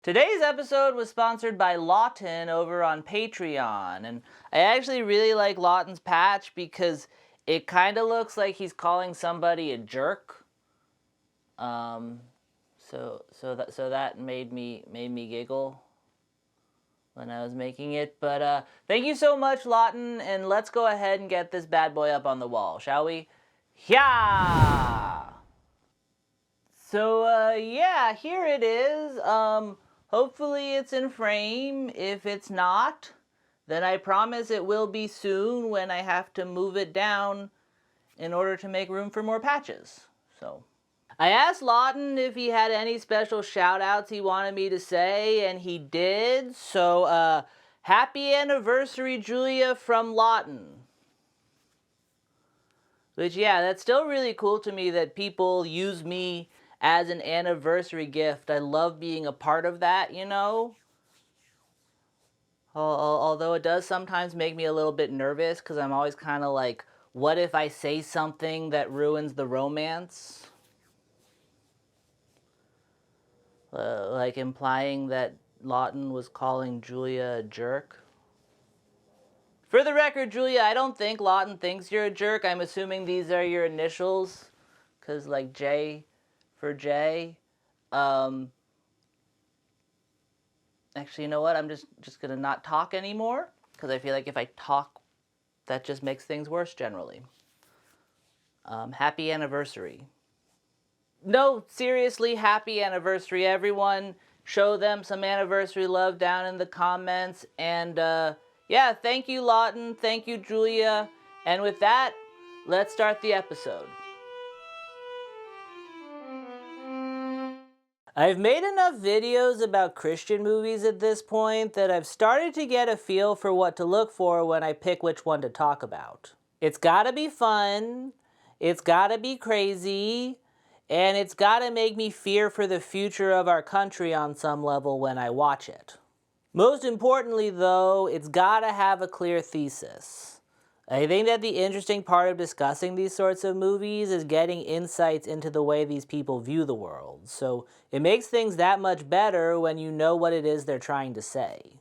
Today's episode was sponsored by Lawton over on Patreon, and I actually really like Lawton's patch because it kind of looks like he's calling somebody a jerk. So that made me giggle when I was making it. But thank you so much, Lawton, and let's go ahead and get this bad boy up on the wall, shall we? Yeah. So yeah, here it is. Hopefully it's in frame. If it's not, then I promise it will be soon when I have to move it down in order to make room for more patches. So I asked Lawton if he had any special shout outs he wanted me to say, and he did. So happy anniversary, Julia, from Lawton. Which, yeah, that's still really cool to me that people use me as an anniversary gift. I love being a part of that, you know? Although it does sometimes make me a little bit nervous because I'm always kind of like, what if I say something that ruins the romance? Like implying that Lawton was calling Julia a jerk. For the record, Julia, I don't think Lawton thinks you're a jerk. I'm assuming these are your initials. Because, like, J for J. Actually, you know what? I'm just going to not talk anymore. Because I feel like if I talk, that just makes things worse generally. Happy anniversary. No, seriously, happy anniversary, everyone. Show them some anniversary love down in the comments. And, yeah, thank you, Lawton. Thank you, Julia. And with that, let's start the episode. I've made enough videos about Christian movies at this point that I've started to get a feel for what to look for when I pick which one to talk about. It's gotta be fun, it's gotta be crazy, and it's gotta make me fear for the future of our country on some level when I watch it. Most importantly, though, it's gotta have a clear thesis. I think that the interesting part of discussing these sorts of movies is getting insights into the way these people view the world, so it makes things that much better when you know what it is they're trying to say.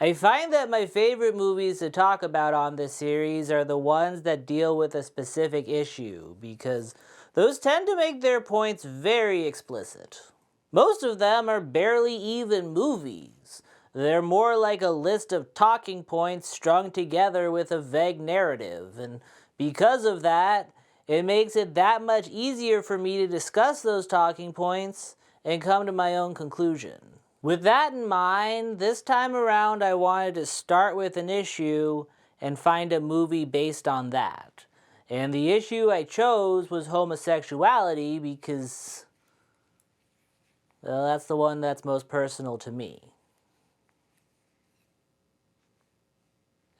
I find that my favorite movies to talk about on this series are the ones that deal with a specific issue, because those tend to make their points very explicit. Most of them are barely even movies. They're more like a list of talking points strung together with a vague narrative, and because of that, it makes it that much easier for me to discuss those talking points and come to my own conclusion. With that in mind, this time around I wanted to start with an issue and find a movie based on that. And the issue I chose was homosexuality because, well, that's the one that's most personal to me.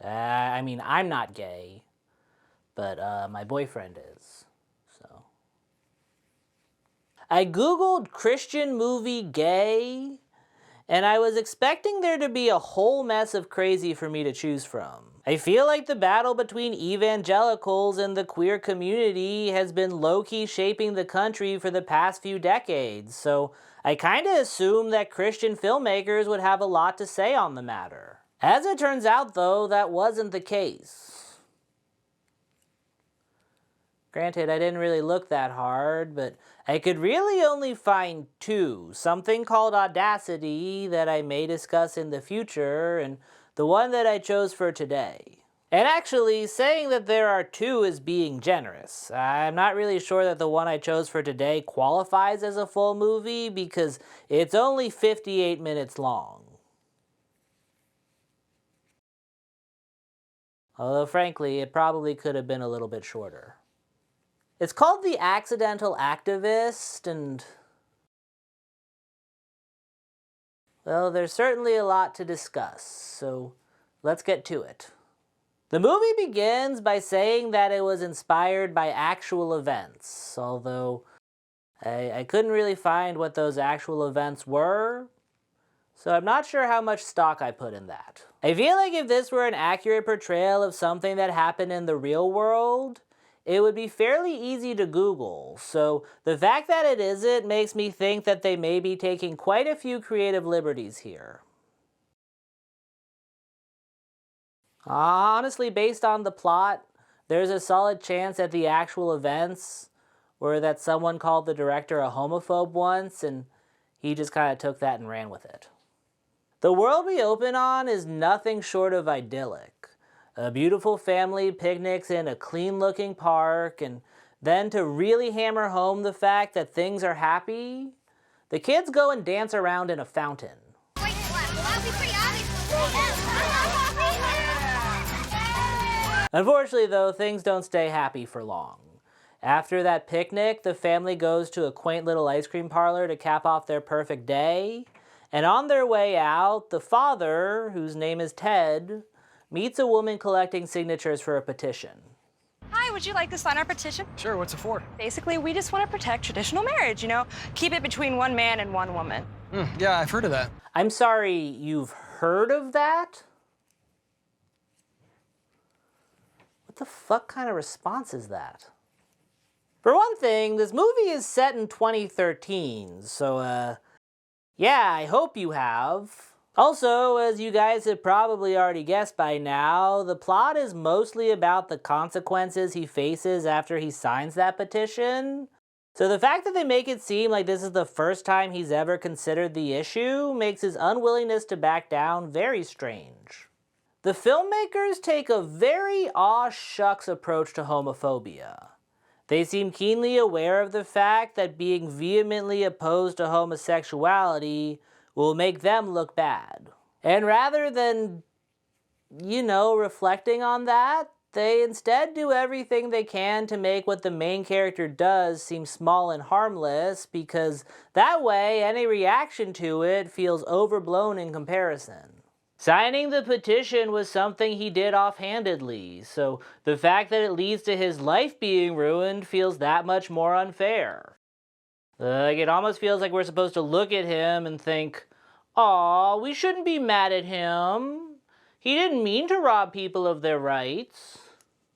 I mean, I'm not gay, but my boyfriend is, so. I googled Christian movie gay, and I was expecting there to be a whole mess of crazy for me to choose from. I feel like the battle between evangelicals and the queer community has been low-key shaping the country for the past few decades, so I kinda assumed that Christian filmmakers would have a lot to say on the matter. As it turns out, though, that wasn't the case. Granted, I didn't really look that hard, but I could really only find two. Something called Audacity that I may discuss in the future, and the one that I chose for today. And actually, saying that there are two is being generous. I'm not really sure that the one I chose for today qualifies as a full movie because it's only 58 minutes long. Although frankly, it probably could have been a little bit shorter. It's called The Accidental Activist, and well, there's certainly a lot to discuss, so let's get to it. The movie begins by saying that it was inspired by actual events, although I couldn't really find what those actual events were, so I'm not sure how much stock I put in that. I feel like if this were an accurate portrayal of something that happened in the real world, it would be fairly easy to Google, so the fact that it isn't makes me think that they may be taking quite a few creative liberties here. Honestly, based on the plot, there's a solid chance that the actual events were that someone called the director a homophobe once, and he just kind of took that and ran with it. The world we open on is nothing short of idyllic. A beautiful family picnics in a clean-looking park, and then to really hammer home the fact that things are happy, the kids go and dance around in a fountain. Unfortunately, though, things don't stay happy for long. After that picnic, the family goes to a quaint little ice cream parlor to cap off their perfect day, and on their way out, the father, whose name is Ted, meets a woman collecting signatures for a petition. Hi, would you like to sign our petition? Sure, what's it for? Basically, we just want to protect traditional marriage, keep it between one man and one woman. Yeah, I've heard of that. I'm sorry, you've heard of that? What the fuck kind of response is that? For one thing, this movie is set in 2013, so, yeah, I hope you have. Also, as you guys have probably already guessed by now, the plot is mostly about the consequences he faces after he signs that petition. So the fact that they make it seem like this is the first time he's ever considered the issue makes his unwillingness to back down very strange. The filmmakers take a very aw shucks approach to homophobia. They seem keenly aware of the fact that being vehemently opposed to homosexuality will make them look bad. And rather than, reflecting on that, they instead do everything they can to make what the main character does seem small and harmless, because that way any reaction to it feels overblown in comparison. Signing the petition was something he did offhandedly, so the fact that it leads to his life being ruined feels that much more unfair. It almost feels like we're supposed to look at him and think, aw, we shouldn't be mad at him. He didn't mean to rob people of their rights.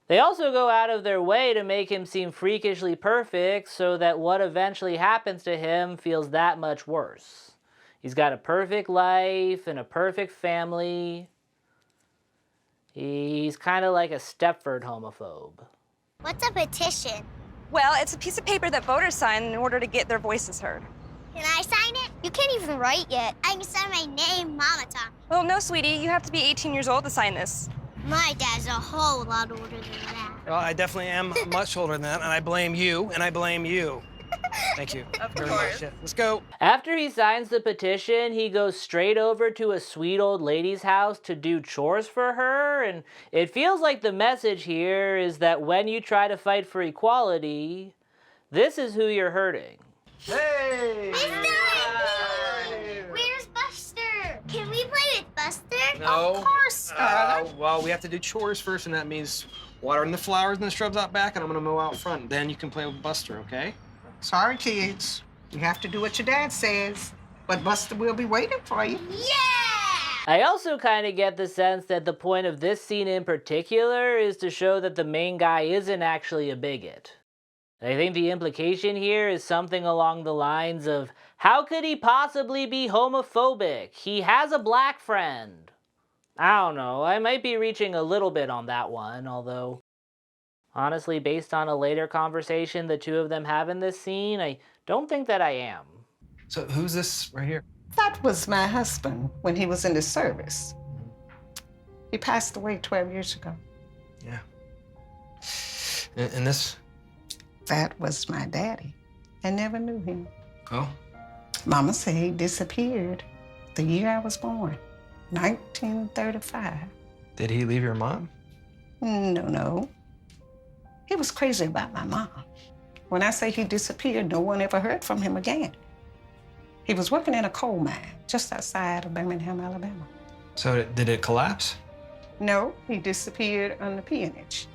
They also go out of their way to make him seem freakishly perfect so that what eventually happens to him feels that much worse. He's got a perfect life and a perfect family. He's kind of like a Stepford homophobe. What's a petition? Well, it's a piece of paper that voters sign in order to get their voices heard. Can I sign it? You can't even write yet. I can sign my name, Mama taught me. Oh, no, sweetie. You have to be 18 years old to sign this. My dad's a whole lot older than that. Well, I definitely am much older than that, and I blame you, and I blame you. Thank you very much. Yeah, let's go. After he signs the petition, he goes straight over to a sweet old lady's house to do chores for her, and it feels like the message here is that when you try to fight for equality, this is who you're hurting. Hey! Where's Buster? Can we play with Buster? No. Of course. Well, we have to do chores first, and that means watering the flowers and the shrubs out back, and I'm gonna mow out front. Then you can play with Buster, okay? Sorry, kids. You have to do what your dad says. But Buster will be waiting for you. Yeah! I also kind of get the sense that the point of this scene in particular is to show that the main guy isn't actually a bigot. I think the implication here is something along the lines of, how could he possibly be homophobic? He has a black friend. I don't know, I might be reaching a little bit on that one, although honestly, based on a later conversation the two of them have in this scene, I don't think that I am. So who's this right here? That was my husband when he was in the service. He passed away 12 years ago. Yeah. And this? That was my daddy. I never knew him. Oh? Mama said he disappeared the year I was born, 1935. Did he leave your mom? No. He was crazy about my mom. When I say he disappeared, no one ever heard from him again. He was working in a coal mine just outside of Birmingham, Alabama. So did it collapse? No, he disappeared on the peonage.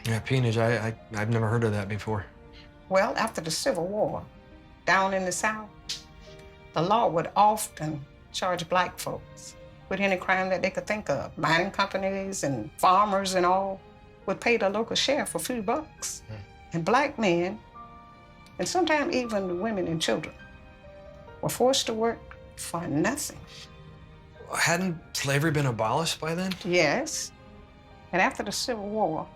Yeah, peonage, I've never heard of that before. Well, after the Civil War, down in the South, the law would often charge black folks with any crime that they could think of. Mining companies and farmers and all would pay the local sheriff a few bucks. And black men, and sometimes even the women and children, were forced to work for nothing. Hadn't slavery been abolished by then? Yes. And after the Civil War,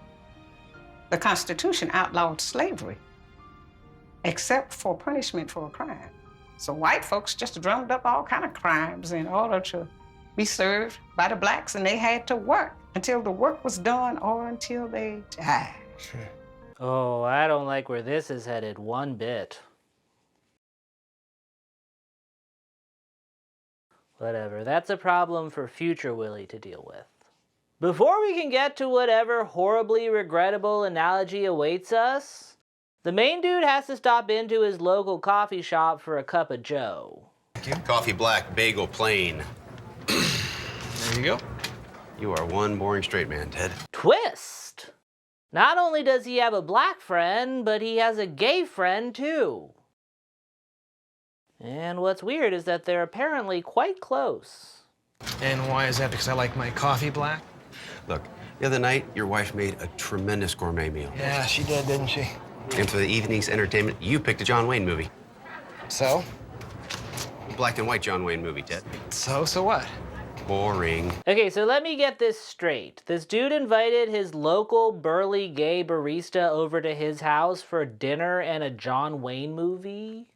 the Constitution outlawed slavery, except for punishment for a crime. So white folks just drummed up all kind of crimes in order to be served by the blacks, and they had to work until the work was done or until they died. Oh, I don't like where this is headed one bit. Whatever, that's a problem for future Willie to deal with. Before we can get to whatever horribly regrettable analogy awaits us, the main dude has to stop into his local coffee shop for a cup of joe. Coffee black, bagel plain. There you go. You are one boring straight man, Ted. Twist! Not only does he have a black friend, but he has a gay friend too. And what's weird is that they're apparently quite close. And why is that? Because I like my coffee black? Look, the other night, your wife made a tremendous gourmet meal. Yeah, she did, didn't she? And for the evening's entertainment, you picked a John Wayne movie. So? Black and white John Wayne movie, Ted. So what? Boring. Okay, so let me get this straight. This dude invited his local burly gay barista over to his house for dinner and a John Wayne movie?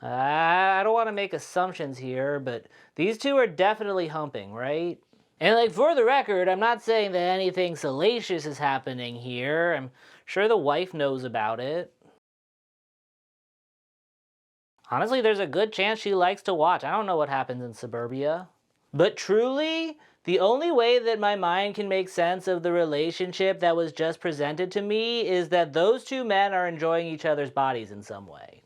I don't want to make assumptions here, but these two are definitely humping, right? And like, for the record, I'm not saying that anything salacious is happening here. I'm sure the wife knows about it. Honestly, there's a good chance she likes to watch. I don't know what happens in suburbia. But truly, the only way that my mind can make sense of the relationship that was just presented to me is that those two men are enjoying each other's bodies in some way.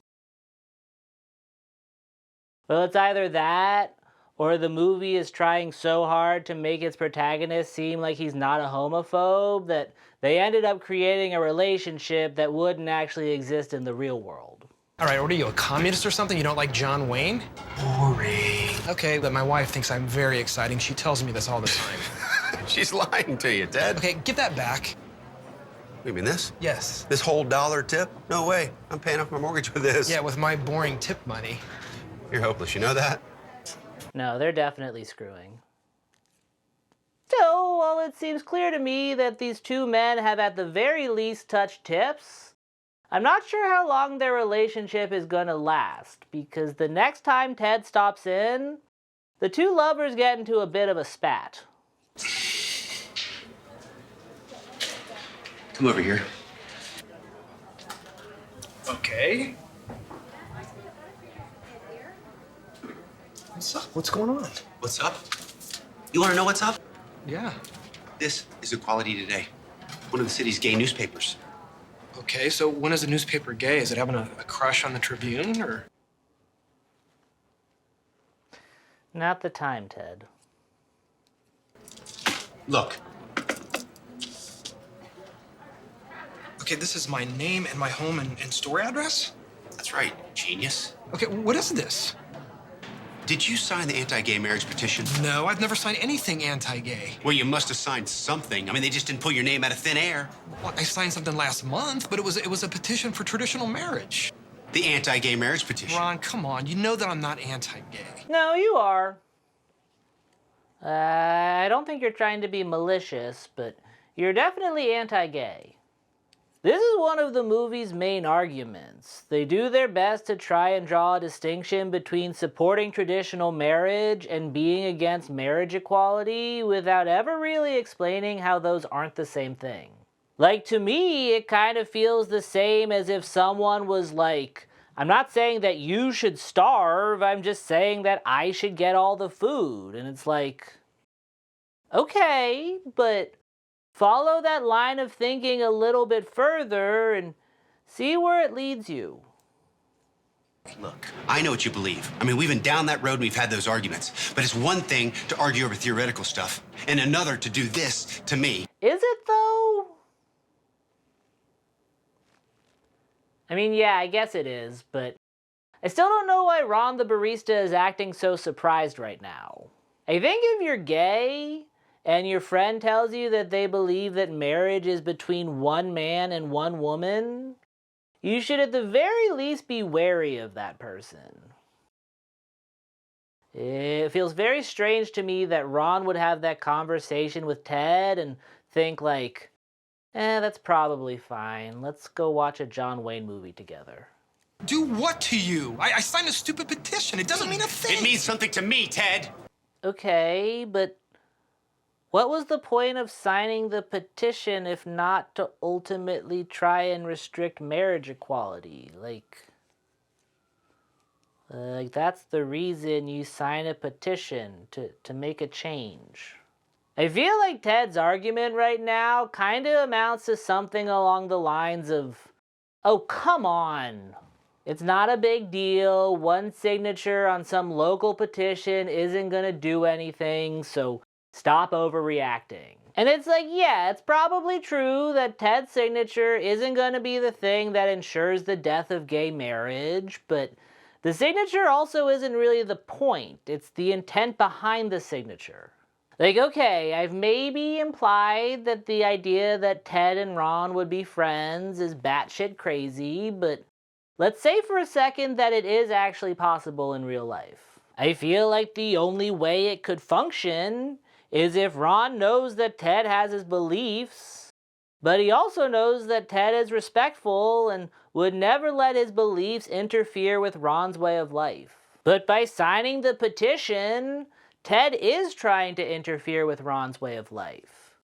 Well, it's either that, or the movie is trying so hard to make its protagonist seem like he's not a homophobe that they ended up creating a relationship that wouldn't actually exist in the real world. All right, what are you, a communist or something? You don't like John Wayne? Boring. Okay, but my wife thinks I'm very exciting. She tells me this all the time. She's lying to you, Ted. Okay, give that back. You mean this? Yes. This whole dollar tip? No way. I'm paying off my mortgage with this. Yeah, with my boring tip money. You're hopeless, you know that? No, they're definitely screwing. Still, while it seems clear to me that these two men have at the very least touched tips, I'm not sure how long their relationship is gonna last, because the next time Ted stops in, the two lovers get into a bit of a spat. Come over here. Okay. What's up? What's going on? What's up? You want to know what's up? Yeah. This is Equality Today, one of the city's gay newspapers. Okay, so when is the newspaper gay? Is it having a crush on the Tribune, or? Not the time, Ted. Look. Okay, this is my name and my home and store address? That's right, genius. Okay, what is this? Did you sign the anti-gay marriage petition? No, I've never signed anything anti-gay. Well, you must have signed something. I mean, they just didn't pull your name out of thin air. Well, I signed something last month, but it was a petition for traditional marriage. The anti-gay marriage petition. Ron, come on. You know that I'm not anti-gay. No, you are. I don't think you're trying to be malicious, but you're definitely anti-gay. This is one of the movie's main arguments. They do their best to try and draw a distinction between supporting traditional marriage and being against marriage equality without ever really explaining how those aren't the same thing. Like, to me, it kind of feels the same as if someone was like, I'm not saying that you should starve, I'm just saying that I should get all the food. And it's like, okay, but follow that line of thinking a little bit further and see where it leads you. Look, I know what you believe. I mean, we've been down that road and we've had those arguments. But it's one thing to argue over theoretical stuff, and another to do this to me. Is it, though? I mean, yeah, I guess it is, but I still don't know why Ron the barista is acting so surprised right now. I think if you're gay, and your friend tells you that they believe that marriage is between one man and one woman, you should at the very least be wary of that person. It feels very strange to me that Ron would have that conversation with Ted and think like, that's probably fine. Let's go watch a John Wayne movie together. Do what to you? I signed a stupid petition. It doesn't mean a thing. It means something to me, Ted. Okay, but what was the point of signing the petition if not to ultimately try and restrict marriage equality? Like that's the reason you sign a petition, to make a change. I feel like Ted's argument right now kind of amounts to something along the lines of, oh, come on. It's not a big deal. One signature on some local petition isn't gonna do anything, so stop overreacting. And it's like, yeah, it's probably true that Ted's signature isn't gonna be the thing that ensures the death of gay marriage, but the signature also isn't really the point. It's the intent behind the signature. Like, okay, I've maybe implied that the idea that Ted and Ron would be friends is batshit crazy, but let's say for a second that it is actually possible in real life. I feel like the only way it could function is if Ron knows that Ted has his beliefs, but he also knows that Ted is respectful and would never let his beliefs interfere with Ron's way of life. But by signing the petition, Ted is trying to interfere with Ron's way of life.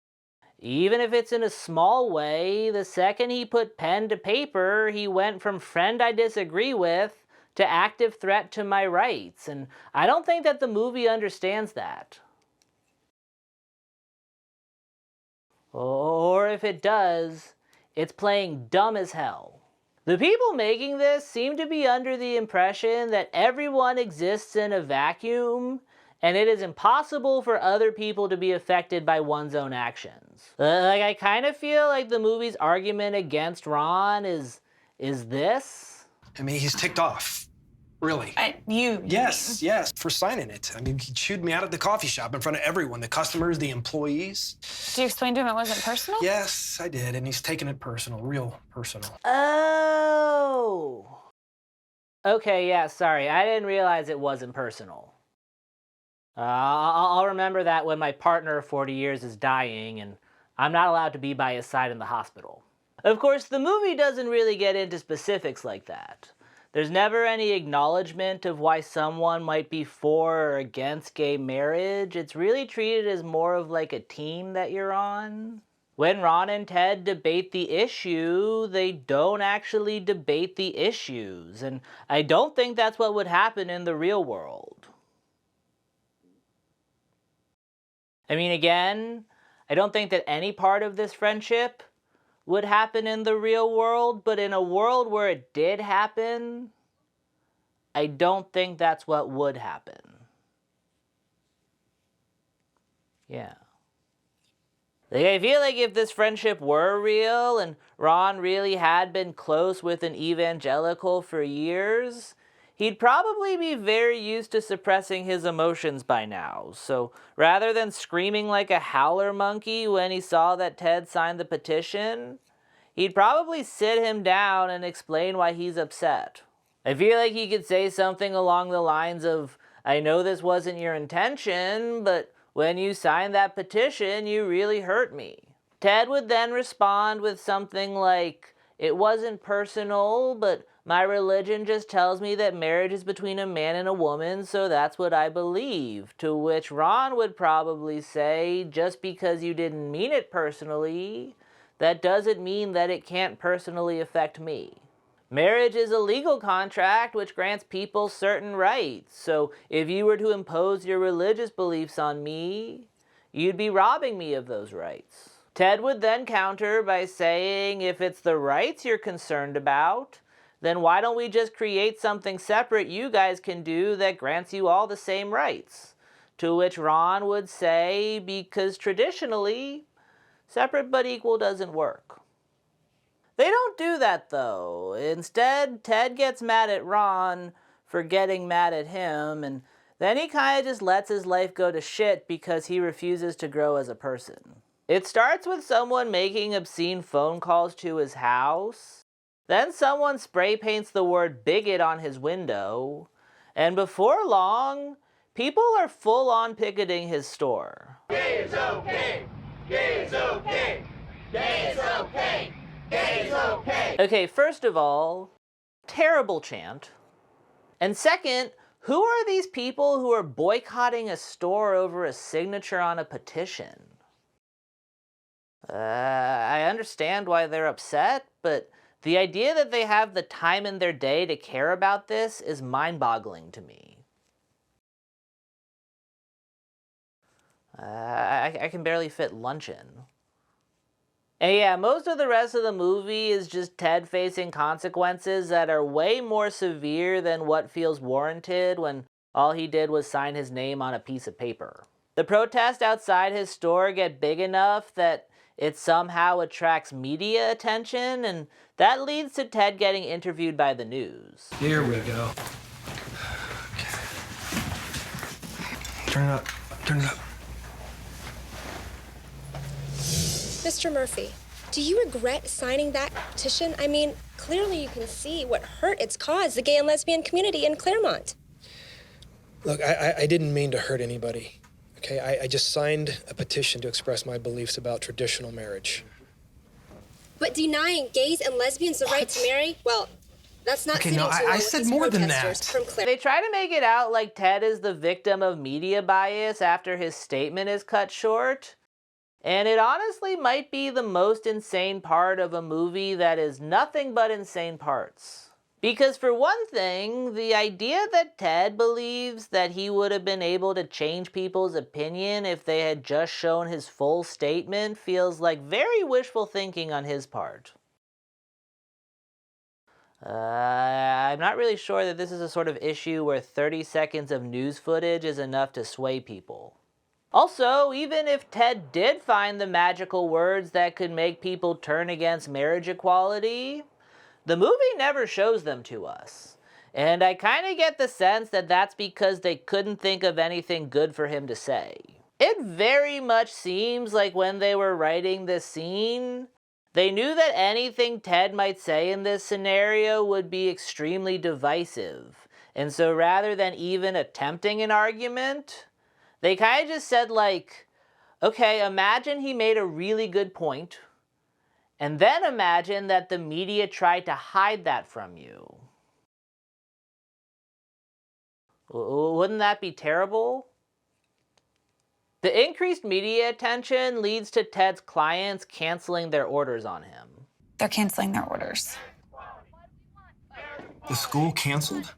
Even if it's in a small way, the second he put pen to paper, he went from friend I disagree with to active threat to my rights, and I don't think that the movie understands that. Or if it does, it's playing dumb as hell. The people making this seem to be under the impression that everyone exists in a vacuum, and it is impossible for other people to be affected by one's own actions. I kind of feel like the movie's argument against Ron is this. I mean, he's ticked off. Really. Yes, for signing it. I mean, he chewed me out at the coffee shop in front of everyone, the customers, the employees. Did you explain to him it wasn't personal? Yes, I did, and he's taking it personal, real personal. Oh. Okay, yeah, sorry. I didn't realize it wasn't personal. I'll remember that when my partner of 40 years is dying and I'm not allowed to be by his side in the hospital. Of course, the movie doesn't really get into specifics like that. There's never any acknowledgement of why someone might be for or against gay marriage. It's really treated as more of like a team that you're on. When Ron and Ted debate the issue, they don't actually debate the issues, and I don't think that's what would happen in the real world. I mean, again, I don't think that any part of this friendship would happen in the real world, but in a world where it did happen, I don't think that's what would happen. Yeah. I feel like if this friendship were real and Ron really had been close with an evangelical for years, he'd probably be very used to suppressing his emotions by now. So rather than screaming like a howler monkey when he saw that Ted signed the petition, he'd probably sit him down and explain why he's upset. I feel like he could say something along the lines of, I know this wasn't your intention, but when you signed that petition, you really hurt me. Ted would then respond with something like, it wasn't personal, but my religion just tells me that marriage is between a man and a woman, so that's what I believe. To which Ron would probably say, just because you didn't mean it personally, that doesn't mean that it can't personally affect me. Marriage is a legal contract which grants people certain rights, so if you were to impose your religious beliefs on me, you'd be robbing me of those rights. Ted would then counter by saying, if it's the rights you're concerned about, then why don't we just create something separate you guys can do that grants you all the same rights? To which Ron would say, because traditionally, separate but equal doesn't work. They don't do that though. Instead, Ted gets mad at Ron for getting mad at him, and then he kind of just lets his life go to shit because he refuses to grow as a person. It starts with someone making obscene phone calls to his house, then someone spray paints the word bigot on his window, and before long, people are full-on picketing his store. Gay is okay! Gay is okay! Gay is okay! Gay is okay! Okay, first of all, terrible chant. And second, who are these people who are boycotting a store over a signature on a petition? I understand why they're upset, but the idea that they have the time in their day to care about this is mind-boggling to me. I can barely fit lunch in. And yeah, most of the rest of the movie is just Ted facing consequences that are way more severe than what feels warranted when all he did was sign his name on a piece of paper. The protests outside his store get big enough that it somehow attracts media attention, and that leads to Ted getting interviewed by the news. Here we go. Turn it up. Turn it up. Mr. Murphy, do you regret signing that petition? I mean, clearly you can see what hurt it's caused the gay and lesbian community in Claremont. Look, I didn't mean to hurt anybody, okay? I just signed a petition to express my beliefs about traditional marriage. But denying gays and lesbians the right to marry, well, that's not Okay, sitting no, too well I with said these more than protesters that. from Claremont. They try to make it out like Ted is the victim of media bias after his statement is cut short. And it honestly might be the most insane part of a movie that is nothing but insane parts. Because for one thing, the idea that Ted believes that he would have been able to change people's opinion if they had just shown his full statement feels like very wishful thinking on his part. I'm not really sure that this is a sort of issue where 30 seconds of news footage is enough to sway people. Also, even if Ted did find the magical words that could make people turn against marriage equality, the movie never shows them to us. And I kind of get the sense that that's because they couldn't think of anything good for him to say. It very much seems like when they were writing this scene, they knew that anything Ted might say in this scenario would be extremely divisive. And so rather than even attempting an argument, they kind of just said like, okay, imagine he made a really good point, and then imagine that the media tried to hide that from you. Wouldn't that be terrible? The increased media attention leads to Ted's clients canceling their orders on him. They're canceling their orders. The school canceled?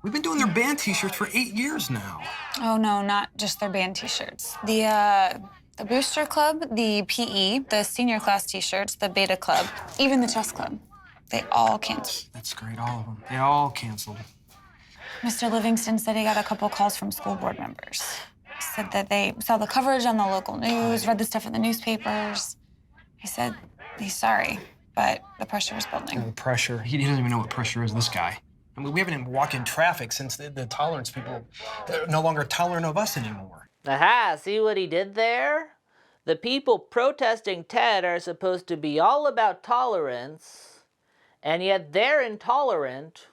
We've been doing their band t-shirts for 8 years now. Oh, no, not just their band T-shirts. The Booster Club, the PE, the senior class T-shirts, the Beta Club, even the Chess Club. They all canceled. That's great, all of them. They all canceled. Mr. Livingston said he got a couple calls from school board members. He said that they saw the coverage on the local news, read the stuff in the newspapers. He said he's sorry, but the pressure is building. The pressure. He doesn't even know what pressure is, this guy. I mean, we haven't even walked in traffic since the tolerance people are no longer tolerant of us anymore. Aha, see what he did there? The people protesting Ted are supposed to be all about tolerance, and yet they're intolerant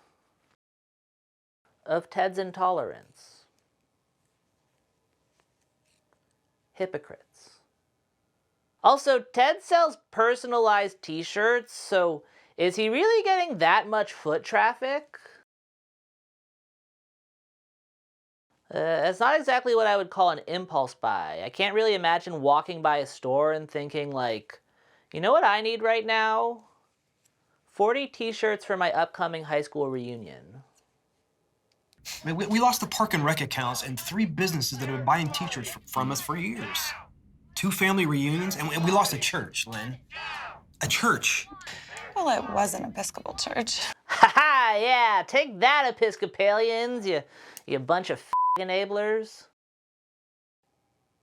of Ted's intolerance. Hypocrites. Also, Ted sells personalized t-shirts, so is he really getting that much foot traffic? It's not exactly what I would call an impulse buy. I can't really imagine walking by a store and thinking like, you know what I need right now? 40 t-shirts for my upcoming high school reunion. I mean, we lost the Park and Rec accounts and 3 businesses that have been buying t-shirts from us for years. 2 family reunions, and we lost a church, Lynn. A church. Well, it was an Episcopal church. Ha ha, yeah, take that, Episcopalians, you bunch of enablers.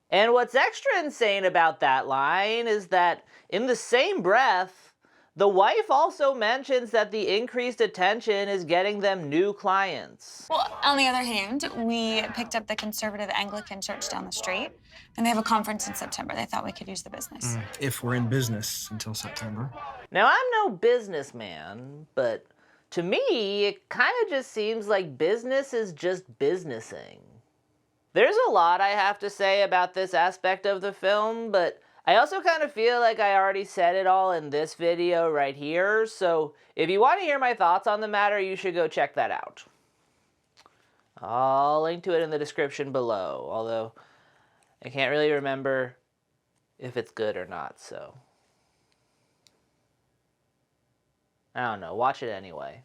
And what's extra insane about that line is that in the same breath, The wife also mentions that the increased attention is getting them new clients. Well, on the other hand, we picked up the conservative Anglican church down the street, and they have a conference in September. They thought we could use the business. If we're in business until September. Now, I'm no businessman, but to me, it kind of just seems like business is just businessing. There's a lot I have to say about this aspect of the film, but I also kind of feel like I already said it all in this video right here, so if you want to hear my thoughts on the matter, you should go check that out. I'll link to it in the description below, although I can't really remember if it's good or not, so I don't know, watch it anyway.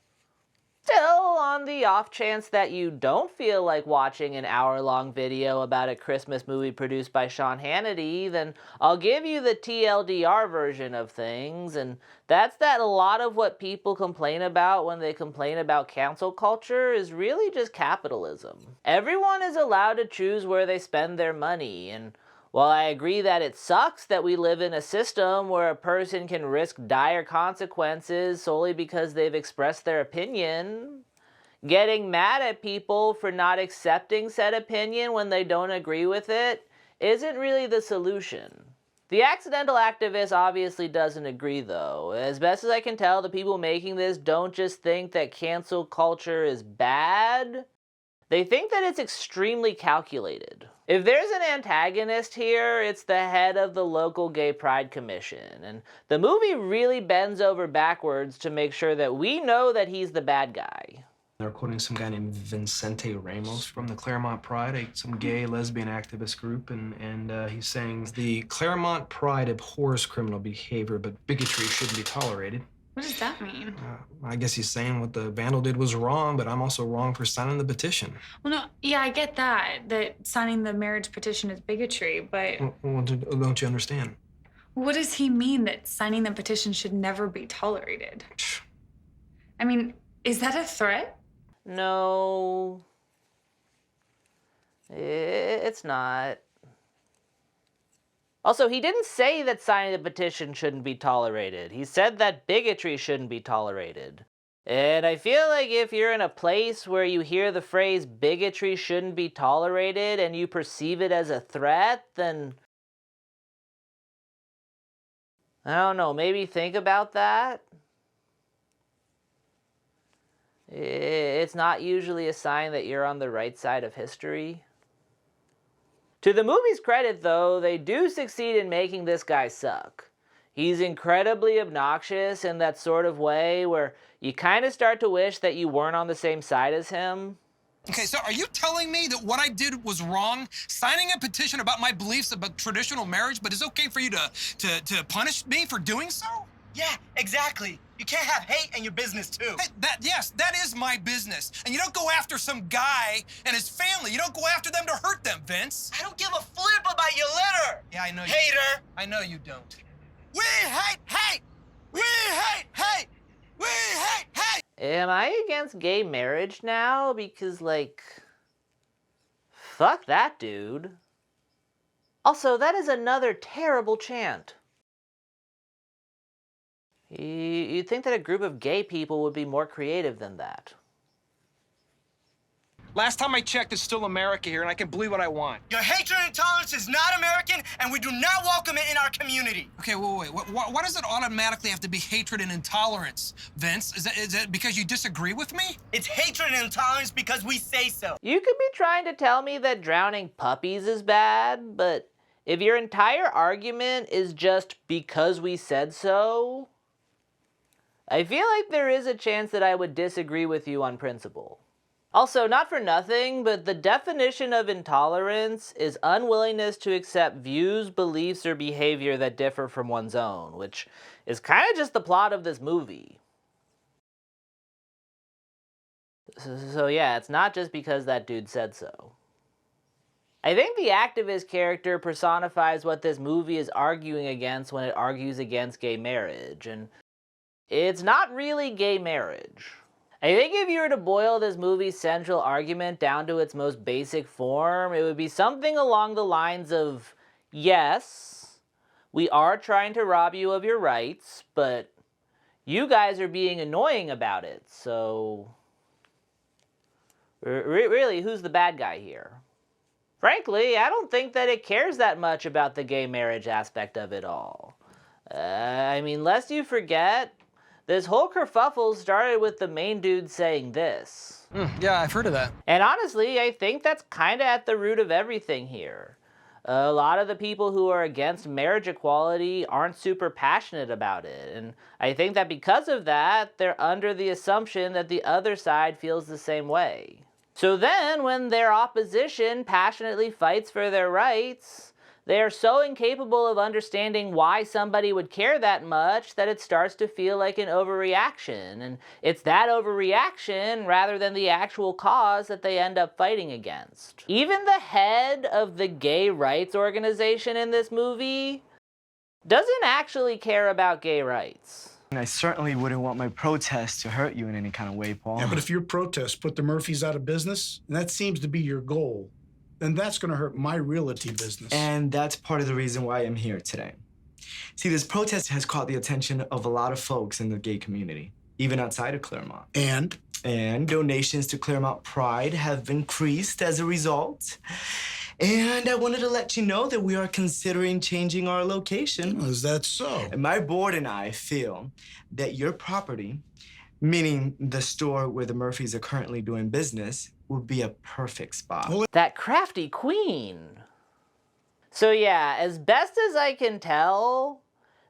Still, on the off chance that you don't feel like watching an hour-long video about a Christmas movie produced by Sean Hannity, then I'll give you the TLDR version of things, and that's that a lot of what people complain about when they complain about cancel culture is really just capitalism. Everyone is allowed to choose where they spend their money, and while I agree that it sucks that we live in a system where a person can risk dire consequences solely because they've expressed their opinion, getting mad at people for not accepting said opinion when they don't agree with it isn't really the solution. The accidental activist obviously doesn't agree though. As best as I can tell, the people making this don't just think that cancel culture is bad, they think that it's extremely calculated. If there's an antagonist here, it's the head of the local gay pride commission, and the movie really bends over backwards to make sure that we know that he's the bad guy. They're quoting some guy named Vincente Ramos from the Claremont Pride, some gay lesbian activist group, and he's saying the Claremont Pride abhors criminal behavior, but bigotry shouldn't be tolerated. What does that mean? I guess he's saying what the vandal did was wrong, but I'm also wrong for signing the petition. Well, no, yeah, I get that signing the marriage petition is bigotry, but Well, don't you understand? what does he mean that signing the petition should never be tolerated? I mean, is that a threat? No, it's not. Also, he didn't say that signing the petition shouldn't be tolerated. He said that bigotry shouldn't be tolerated. And I feel like if you're in a place where you hear the phrase bigotry shouldn't be tolerated and you perceive it as a threat, then I don't know, maybe think about that. It's not usually a sign that you're on the right side of history. To the movie's credit, though, they do succeed in making this guy suck. He's incredibly obnoxious in that sort of way where you kind of start to wish that you weren't on the same side as him. Okay, so are you telling me that what I did was wrong? Signing a petition about my beliefs about traditional marriage, but it's okay for you to punish me for doing so? Yeah, exactly. You can't have hate in your business, too. Hey, that is my business. And you don't go after some guy and his family. You don't go after them to hurt them, Vince. I don't give a flip about your letter. Yeah, I know you Hater. I know you don't. We hate hate. We hate hate. We hate hate. Am I against gay marriage now? Because, like, fuck that dude. Also, that is another terrible chant. You'd think that a group of gay people would be more creative than that. Last time I checked, it's still America here, and I can believe what I want. Your hatred and intolerance is not American, and we do not welcome it in our community. Okay, wait. Why does it automatically have to be hatred and intolerance, Vince? Is that because you disagree with me? It's hatred and intolerance because we say so. You could be trying to tell me that drowning puppies is bad, but if your entire argument is just because we said so, I feel like there is a chance that I would disagree with you on principle. Also, not for nothing, but the definition of intolerance is unwillingness to accept views, beliefs, or behavior that differ from one's own, which is kind of just the plot of this movie. So yeah, it's not just because that dude said so. I think the activist character personifies what this movie is arguing against when it argues against gay marriage, and it's not really gay marriage. I think if you were to boil this movie's central argument down to its most basic form, it would be something along the lines of, yes, we are trying to rob you of your rights, but You guys are being annoying about it, so really, who's the bad guy here? Frankly, I don't think that it cares that much about the gay marriage aspect of it all. I mean, lest you forget, this whole kerfuffle started with the main dude saying this. Yeah, I've heard of that. And honestly, I think that's kind of at the root of everything here. A lot of the people who are against marriage equality aren't super passionate about it, and I think that because of that, they're under the assumption that the other side feels the same way. So then, when their opposition passionately fights for their rights, they are so incapable of understanding why somebody would care that much that it starts to feel like an overreaction. And it's that overreaction rather than the actual cause that they end up fighting against. Even the head of the gay rights organization in this movie doesn't actually care about gay rights. And I certainly wouldn't want my protest to hurt you in any kind of way, Paul. Yeah, but if your protest put the Murphys out of business, and that seems to be your goal, then that's going to hurt my realty business. And that's part of the reason why I'm here today. See, this protest has caught the attention of a lot of folks in the gay community, even outside of Claremont. And donations to Claremont Pride have increased as a result. And I wanted to let you know that we are considering changing our location. Oh, is that so? And my board and I feel that your property, meaning the store where the Murphys are currently doing business, would be a perfect spot. That crafty queen. So yeah, as best as I can tell,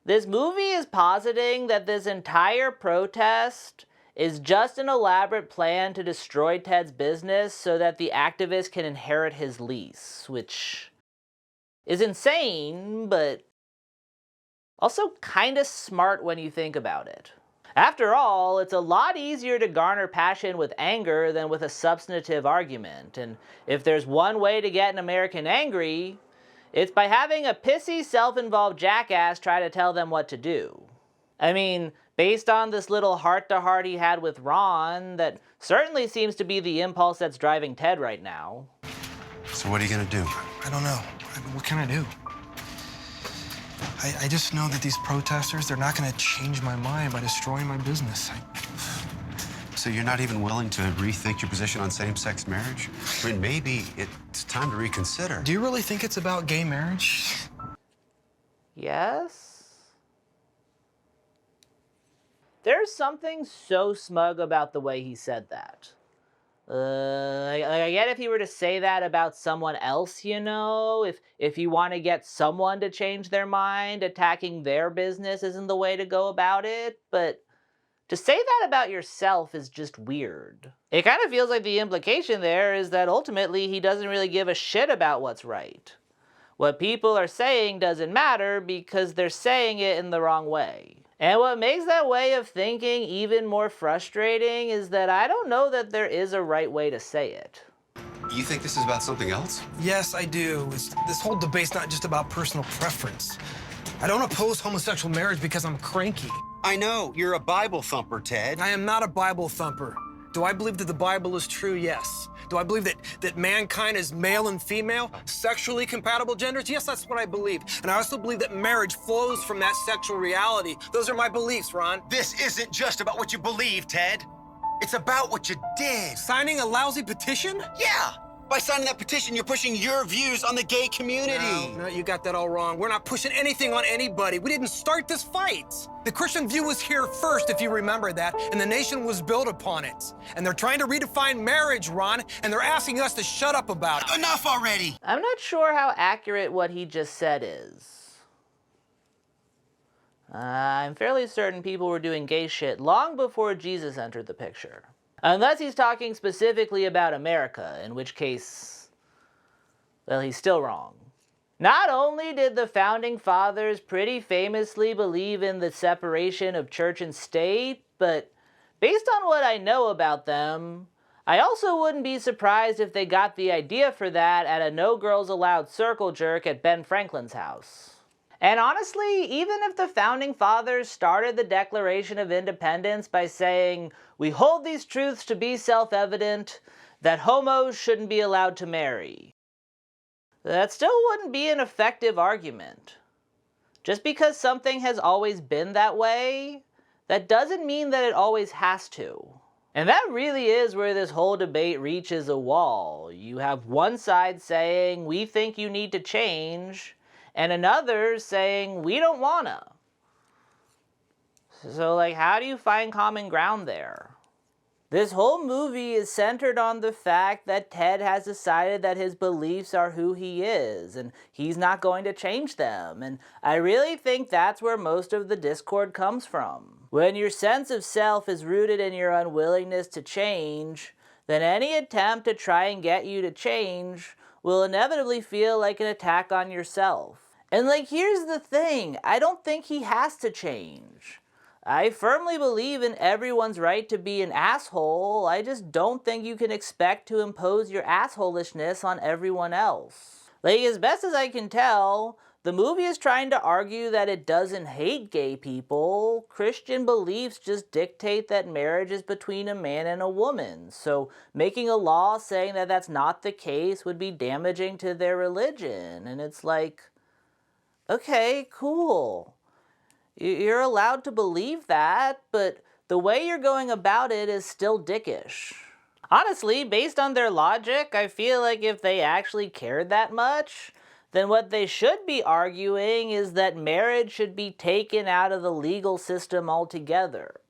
this movie is positing that this entire protest is just an elaborate plan to destroy Ted's business so that the activist can inherit his lease, which is insane, but also kinda smart when you think about it. After all, it's a lot easier to garner passion with anger than with a substantive argument, and if there's one way to get an American angry, it's by having a pissy, self-involved jackass try to tell them what to do. I mean, based on this little heart-to-heart he had with Ron, that certainly seems to be the impulse that's driving Ted right now. So what are you gonna do? I don't know. What can I do? I just know that these protesters, they're not gonna change my mind by destroying my business. So you're not even willing to rethink your position on same-sex marriage? I mean, maybe it's time to reconsider. Do you really think it's about gay marriage? Yes? There's something so smug about the way he said that. I get if he were to say that about someone else, you know, if you want to get someone to change their mind, attacking their business isn't the way to go about it, but to say that about yourself is just weird. It kind of feels like the implication there is that ultimately he doesn't really give a shit about what's right. What people are saying doesn't matter because they're saying it in the wrong way. And what makes that way of thinking even more frustrating is that I don't know that there is a right way to say it. You think this is about something else? Yes, I do. This whole debate's not just about personal preference. I don't oppose homosexual marriage because I'm cranky. I know. You're a Bible thumper, Ted. I am not a Bible thumper. Do I believe that the Bible is true? Yes. Do I believe that mankind is male and female, sexually compatible genders? Yes, that's what I believe. And I also believe that marriage flows from that sexual reality. Those are my beliefs, Ron. This isn't just about what you believe, Ted. It's about what you did. Signing a lousy petition? Yeah. By signing that petition, you're pushing your views on the gay community. No, you got that all wrong. We're not pushing anything on anybody. We didn't start this fight. The Christian view was here first, if you remember that, and the nation was built upon it. And they're trying to redefine marriage, Ron, and they're asking us to shut up about it. Enough already. I'm not sure how accurate what he just said is. I'm fairly certain people were doing gay shit long before Jesus entered the picture. Unless he's talking specifically about America, in which case, well, he's still wrong. Not only did the Founding Fathers pretty famously believe in the separation of church and state, but based on what I know about them, I also wouldn't be surprised if they got the idea for that at a No Girls Allowed circle jerk at Ben Franklin's house. And honestly, even if the Founding Fathers started the Declaration of Independence by saying, "We hold these truths to be self-evident, that homos shouldn't be allowed to marry," that still wouldn't be an effective argument. Just because something has always been that way, that doesn't mean that it always has to. And that really is where this whole debate reaches a wall. You have one side saying, we think you need to change, and another saying, we don't wanna. So, like, how do you find common ground there? This whole movie is centered on the fact that Ted has decided that his beliefs are who he is, and he's not going to change them. And I really think that's where most of the discord comes from. When your sense of self is rooted in your unwillingness to change, then any attempt to try and get you to change will inevitably feel like an attack on yourself. And like, here's the thing, I don't think he has to change. I firmly believe in everyone's right to be an asshole. I just don't think you can expect to impose your assholishness on everyone else. Like, as best as I can tell, the movie is trying to argue that it doesn't hate gay people. Christian beliefs just dictate that marriage is between a man and a woman. So making a law saying that that's not the case would be damaging to their religion. And it's like, okay, cool. You're allowed to believe that, but the way you're going about it is still dickish. Honestly, based on their logic, I feel like if they actually cared that much, then what they should be arguing is that marriage should be taken out of the legal system altogether.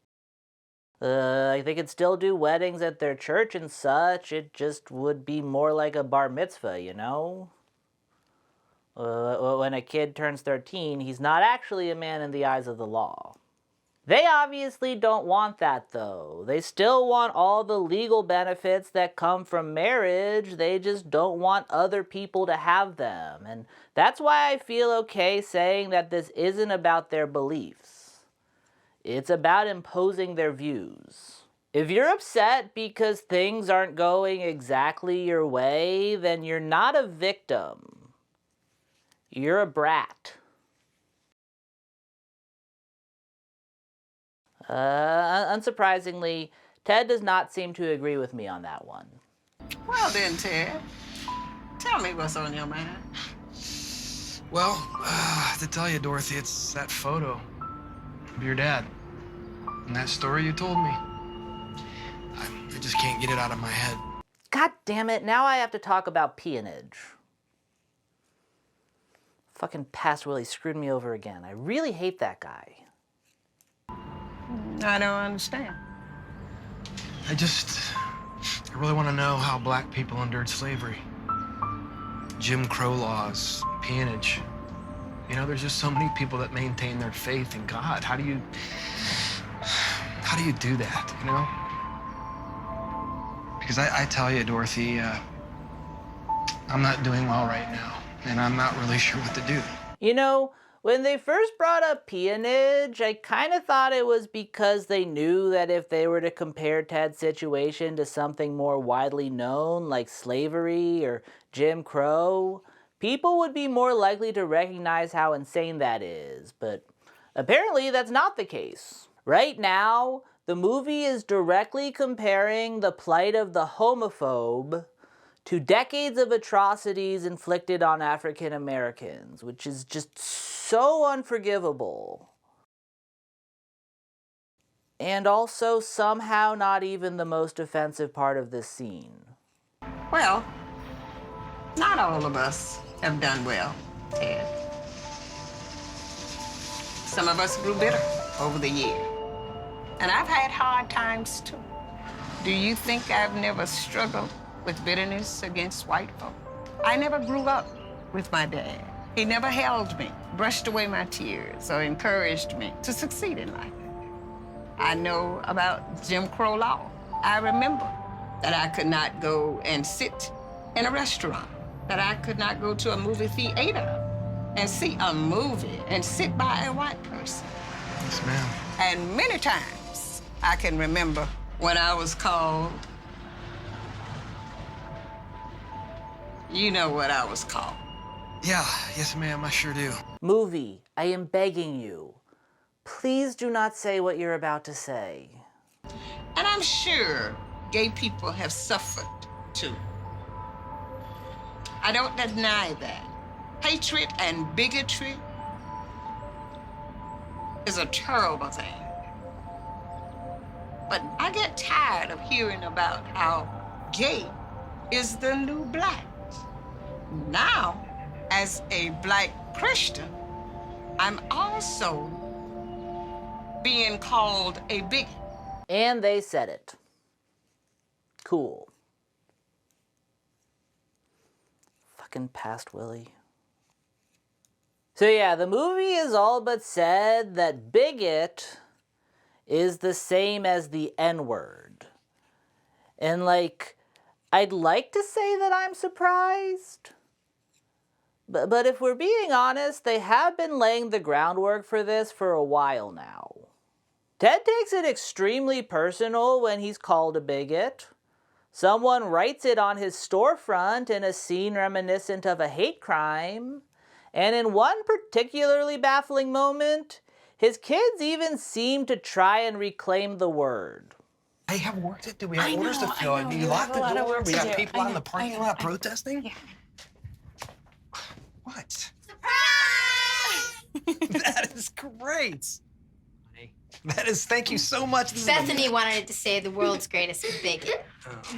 Like, they could still do weddings at their church and such, it just would be more like a bar mitzvah, you know? When a kid turns 13, he's not actually a man in the eyes of the law. They obviously don't want that, though. They still want all the legal benefits that come from marriage, they just don't want other people to have them. And that's why I feel okay saying that this isn't about their beliefs. It's about imposing their views. If you're upset because things aren't going exactly your way, then you're not a victim. You're a brat. Unsurprisingly, Ted does not seem to agree with me on that one. Well then, Ted, tell me what's on your mind. Well, to tell you, Dorothy, it's that photo of your dad and that story you told me. I just can't get it out of my head. God damn it, now I have to talk about peonage. Fucking past Willie screwed me over again. I really hate that guy. I don't understand. I really want to know how black people endured slavery. Jim Crow laws, peonage. You know, there's just so many people that maintain their faith in God. How do you do that, you know? Because I tell you, Dorothy, I'm not doing well right now. And I'm not really sure what to do. You know, when they first brought up peonage, I kind of thought it was because they knew that if they were to compare Ted's situation to something more widely known, like slavery or Jim Crow, people would be more likely to recognize how insane that is. But apparently that's not the case. Right now, the movie is directly comparing the plight of the homophobe to decades of atrocities inflicted on African Americans, which is just so unforgivable. And also somehow not even the most offensive part of this scene. Well, not all of us have done well, Ted. Some of us grew bitter over the years. And I've had hard times too. Do you think I've never struggled with bitterness against white folk? I never grew up with my dad. He never held me, brushed away my tears, or encouraged me to succeed in life. I know about Jim Crow law. I remember that I could not go and sit in a restaurant, that I could not go to a movie theater and see a movie and sit by a white person. Yes, ma'am. And many times I can remember when I was called. You know what I was called. Yeah, yes, ma'am, I sure do. Movie, I am begging you. Please do not say what you're about to say. And I'm sure gay people have suffered too. I don't deny that. Hatred and bigotry is a terrible thing. But I get tired of hearing about how gay is the new black. Now, as a black Christian, I'm also being called a bigot. And they said it. Cool. Fucking past Willie. So yeah, the movie is all but said that bigot is the same as the N-word. And like, I'd like to say that I'm surprised. But if we're being honest, they have been laying the groundwork for this for a while now. Ted takes it extremely personal when he's called a bigot. Someone writes it on his storefront in a scene reminiscent of a hate crime. And in one particularly baffling moment, his kids even seem to try and reclaim the word. Hey, have work to do. We have orders to fill. You locked the door. We got people out in the parking lot protesting. Yeah. What? Surprise! That is great. That is, thank you so much. Bethany wanted to say the world's greatest bigot.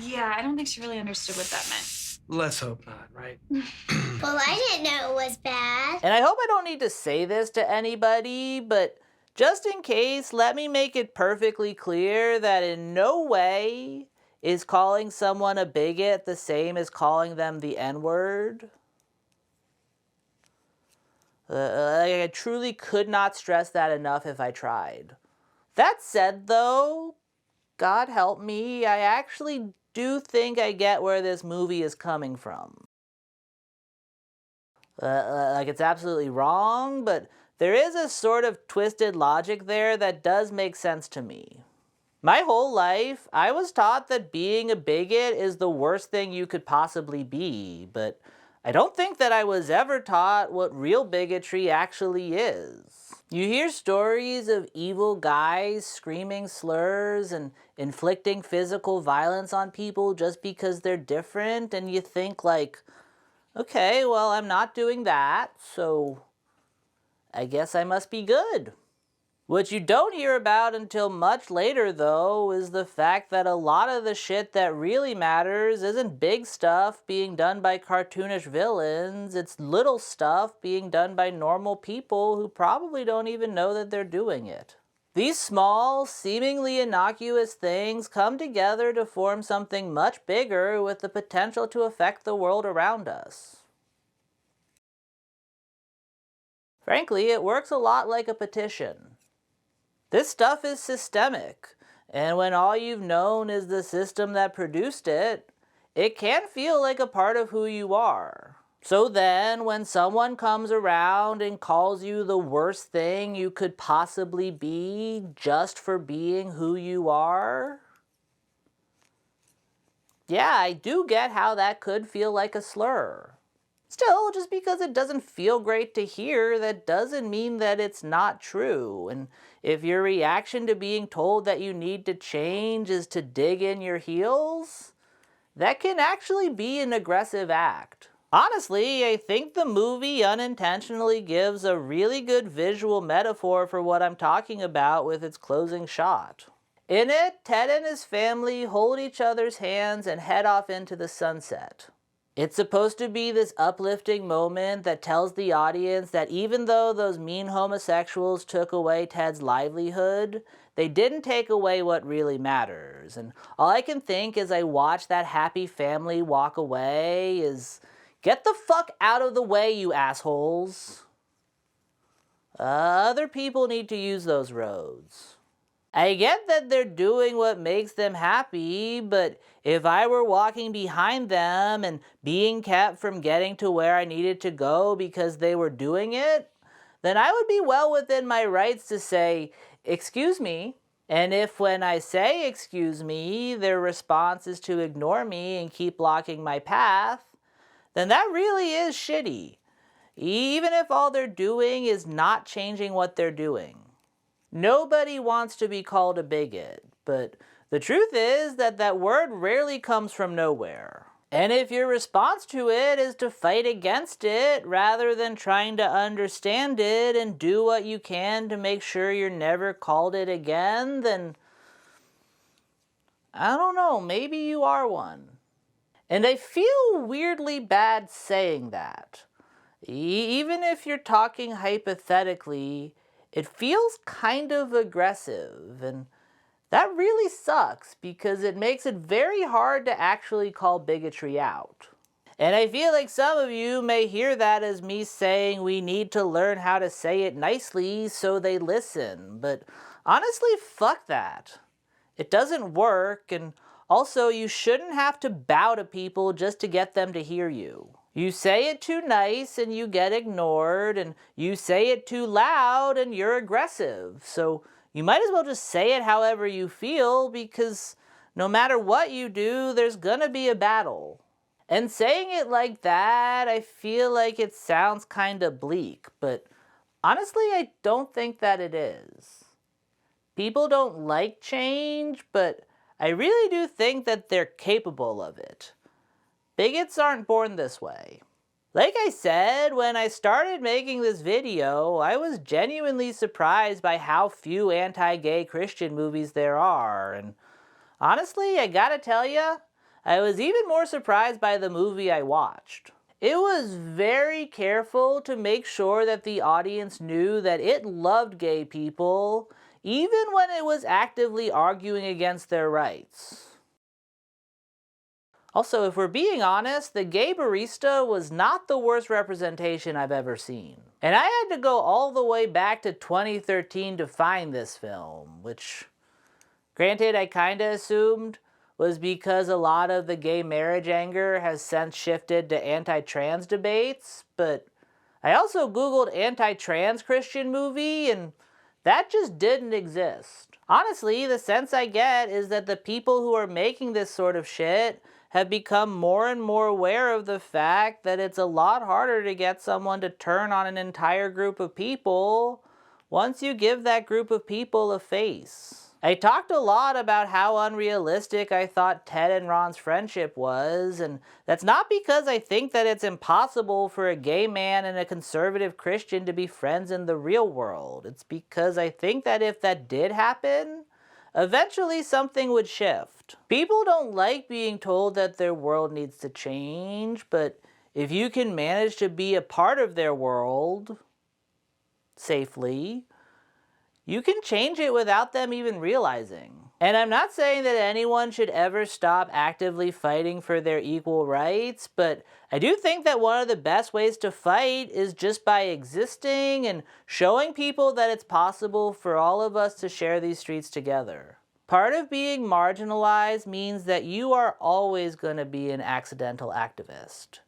Yeah, I don't think she really understood what that meant. Let's hope not, right? Well, I didn't know it was bad. And I hope I don't need to say this to anybody, but just in case, let me make it perfectly clear that in no way is calling someone a bigot the same as calling them the N-word. I truly could not stress that enough if I tried. That said, though, God help me, I actually do think I get where this movie is coming from. Like, it's absolutely wrong, but there is a sort of twisted logic there that does make sense to me. My whole life, I was taught that being a bigot is the worst thing you could possibly be, but I don't think that I was ever taught what real bigotry actually is. You hear stories of evil guys screaming slurs and inflicting physical violence on people just because they're different, and you think like, okay, well, I'm not doing that, so I guess I must be good. What you don't hear about until much later, though, is the fact that a lot of the shit that really matters isn't big stuff being done by cartoonish villains, it's little stuff being done by normal people who probably don't even know that they're doing it. These small, seemingly innocuous things come together to form something much bigger with the potential to affect the world around us. Frankly, it works a lot like a petition. This stuff is systemic, and when all you've known is the system that produced it, it can feel like a part of who you are. So then, when someone comes around and calls you the worst thing you could possibly be just for being who you are, yeah, I do get how that could feel like a slur. Still, just because it doesn't feel great to hear, that doesn't mean that it's not true. And if your reaction to being told that you need to change is to dig in your heels, that can actually be an aggressive act. Honestly, I think the movie unintentionally gives a really good visual metaphor for what I'm talking about with its closing shot. In it, Ted and his family hold each other's hands and head off into the sunset. It's supposed to be this uplifting moment that tells the audience that even though those mean homosexuals took away Ted's livelihood, they didn't take away what really matters. And all I can think as I watch that happy family walk away is, get the fuck out of the way, you assholes. Other people need to use those roads. I get that they're doing what makes them happy, but if I were walking behind them and being kept from getting to where I needed to go because they were doing it, then I would be well within my rights to say, excuse me. And if when I say excuse me, their response is to ignore me and keep blocking my path, then that really is shitty, even if all they're doing is not changing what they're doing. Nobody wants to be called a bigot, but the truth is that that word rarely comes from nowhere. And if your response to it is to fight against it rather than trying to understand it and do what you can to make sure you're never called it again, then I don't know, maybe you are one. And I feel weirdly bad saying that. Even if you're talking hypothetically, it feels kind of aggressive, and that really sucks because it makes it very hard to actually call bigotry out. And I feel like some of you may hear that as me saying we need to learn how to say it nicely so they listen, but honestly, fuck that. It doesn't work, and also you shouldn't have to bow to people just to get them to hear you. You say it too nice and you get ignored, and you say it too loud and you're aggressive. So you might as well just say it however you feel, because no matter what you do, there's gonna be a battle. And saying it like that, I feel like it sounds kinda bleak, but honestly, I don't think that it is. People don't like change, but I really do think that they're capable of it. Bigots aren't born this way. Like I said, when I started making this video, I was genuinely surprised by how few anti-gay Christian movies there are, and honestly, I gotta tell ya, I was even more surprised by the movie I watched. It was very careful to make sure that the audience knew that it loved gay people, even when it was actively arguing against their rights. Also, if we're being honest, the gay barista was not the worst representation I've ever seen. And I had to go all the way back to 2013 to find this film, which, granted, I kinda assumed was because a lot of the gay marriage anger has since shifted to anti-trans debates, but I also Googled anti-trans Christian movie, and that just didn't exist. Honestly, the sense I get is that the people who are making this sort of shit have become more and more aware of the fact that it's a lot harder to get someone to turn on an entire group of people once you give that group of people a face. I talked a lot about how unrealistic I thought Ted and Ron's friendship was, and that's not because I think that it's impossible for a gay man and a conservative Christian to be friends in the real world. It's because I think that if that did happen, eventually something would shift. People don't like being told that their world needs to change, but if you can manage to be a part of their world safely, you can change it without them even realizing. And I'm not saying that anyone should ever stop actively fighting for their equal rights, but I do think that one of the best ways to fight is just by existing and showing people that it's possible for all of us to share these streets together. Part of being marginalized means that you are always going to be an accidental activist.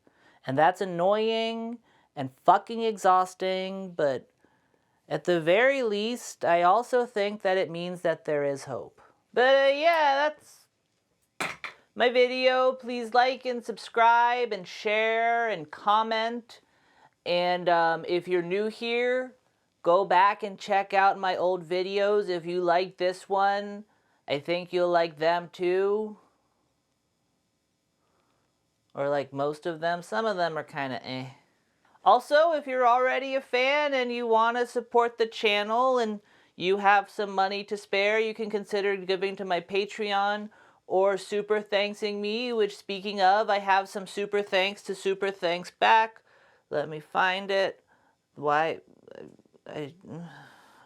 And that's annoying and fucking exhausting, but at the very least, I also think that it means that there is hope. But yeah, that's my video. Please like and subscribe and share and comment. And if you're new here, go back and check out my old videos. If you like this one, I think you'll like them too. Or like most of them. Some of them are kind of eh. Also, if you're already a fan and you want to support the channel and you have some money to spare, you can consider giving to my Patreon or super thanksing me, which, speaking of, I have some super thanks to super thanks back. Let me find it. Why? I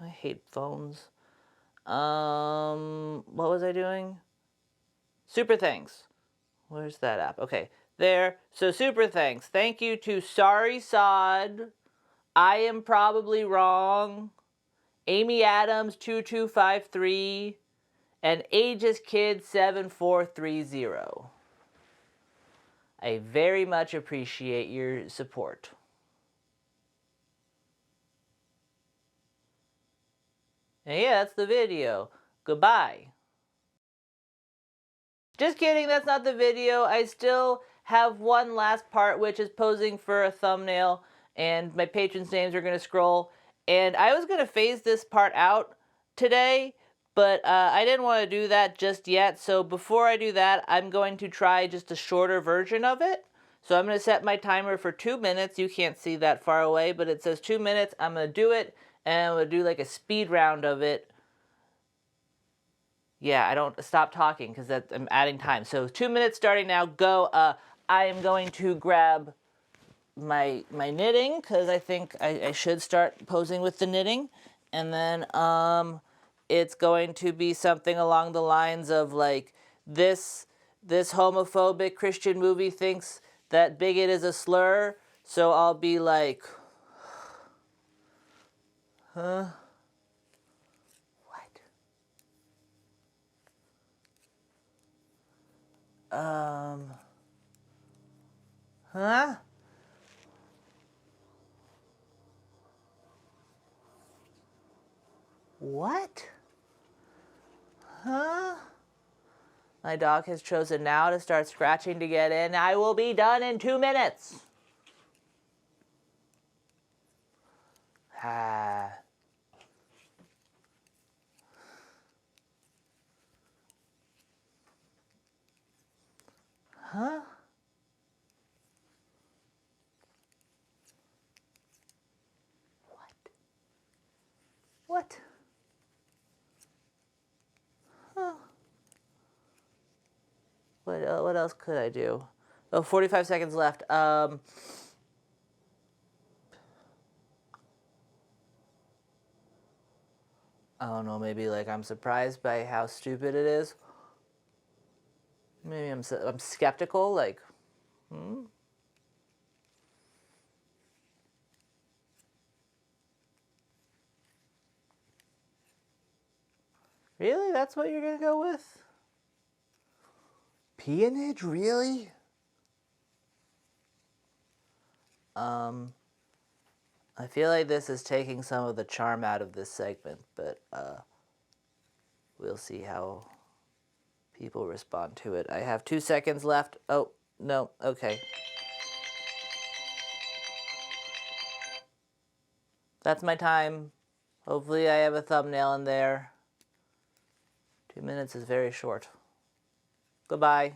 hate phones. What was I doing? Super thanks. Where's that app? Okay. There. So super thanks. Thank you to Sorry Sod, I Am Probably Wrong, Amy Adams 2253, and Aegis Kid 7430. I very much appreciate your support. And yeah, that's the video. Goodbye. Just kidding, that's not the video. I still have one last part, which is posing for a thumbnail, and my patrons' names are going to scroll. And I was going to phase this part out today, but I didn't want to do that just yet. So before I do that, I'm going to try just a shorter version of it. So I'm going to set my timer for 2 minutes. You can't see that far away, but it says 2 minutes. I'm going to do it, and I'm going to do like a speed round of it. Yeah, I don't stop talking because I'm adding time. So 2 minutes starting now. Go. I am going to grab my knitting because I think I should start posing with the knitting, and then it's going to be something along the lines of like this homophobic Christian movie thinks that bigot is a slur, so I'll be like, huh? Huh? What? Huh? My dog has chosen now to start scratching to get in. I will be done in 2 minutes. Ah. Huh? What? Huh. What else could I do? Oh, 45 seconds left. I don't know, maybe like I'm surprised by how stupid it is. Maybe I'm skeptical, like, Really? That's what you're gonna go with? Peonage? Really? I feel like this is taking some of the charm out of this segment, but we'll see how people respond to it. I have 2 seconds left. Oh, no, okay. That's my time. Hopefully I have a thumbnail in there. 2 minutes is very short. Goodbye.